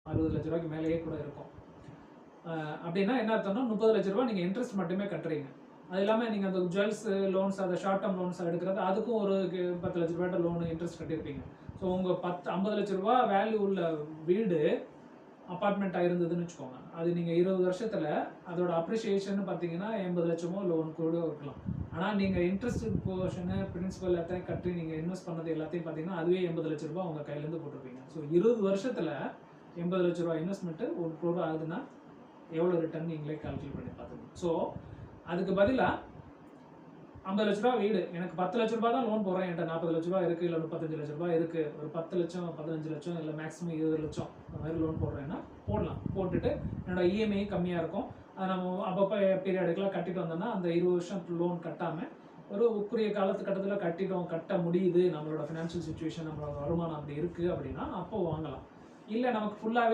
60 லட்ச ரூபாய்க்கு மேலேயே கூட இருக்கும். அப்படின்னா என்ன அர்த்தம்னா 30 லட்ச ரூபாய் நீங்கள் இன்ட்ரெஸ்ட் மட்டுமே கட்டுறீங்க. அது இல்லாமல் நீங்கள் அந்த ஜுவல்ஸ் லோன்ஸ், அதை ஷார்ட் டேர்ம் லோன்ஸ் எடுக்கிறது, அதுக்கும் ஒரு 10 லட்ச ரூபாய்ட்ட லோனு இன்ட்ரெஸ்ட் கட்டியிருப்பீங்க. ஸோ உங்கள் 50 லட்ச ரூபா வேல்யூ உள்ள வீடு அப்பார்ட்மெண்ட்டாக இருந்ததுன்னு வச்சுக்கோங்க. அது நீங்கள் 20 வருஷத்தில் அதோட அப்ரிஷியேஷன் பார்த்தீங்கன்னா 80 லட்சமோ லோன் கூட இருக்கலாம். ஆனால் நீங்கள் இன்ட்ரெஸ்ட் போர்ஷனு, பிரின்சிபல் எல்லாத்தையும் கட்டி நீங்கள் இன்வெஸ்ட் பண்ணது எல்லாத்தையும் பார்த்தீங்கன்னா அதுவே 80 லட்ச ரூபா உங்கள் கையிலேருந்து போட்டிருப்பீங்க. ஸோ 20 வருஷத்தில் 80 லட்ச ரூபா இன்வெஸ்ட்மெண்ட்டு 1 crore ஆகுதுன்னா எவ்வளோ ரிட்டர்ன் நீங்களே கால்குலேட் பண்ணி பார்த்துக்கணும். ஸோ அதுக்கு பதிலாக 50 லட்ச ரூபா வீடு, எனக்கு 10 லட்ச ரூபா தான் லோன் போடுறேன், என்கிட்ட 40 லட்ச ரூபா இருக்குது, இல்லை 35 லட்ச ரூபா இருக்குது, ஒரு 10 லட்சம் 15 லட்சம் இல்லை மேக்ஸிமம் 20 லட்சம் அந்த மாதிரி லோன் போடுறேன்னா போடலாம். போட்டுட்டு என்னோட இஎம்ஐ கம்மியாக இருக்கும், அதை நம்ம அப்பப்போ பீரியடுக்கெலாம் கட்டிட்டு வந்தோம்னா அந்த 20 வருஷம் லோன் கட்டாமல் ஒரு குறுகிய காலத்துக்கட்டத்தில் கட்ட முடியுது, நம்மளோட ஃபினான்ஷியல் சுச்சுவேஷன், நம்மளோட வருமானம் அப்படி இருக்குது அப்படின்னா அப்போ வாங்கலாம். இல்லை நமக்கு ஃபுல்லாகவே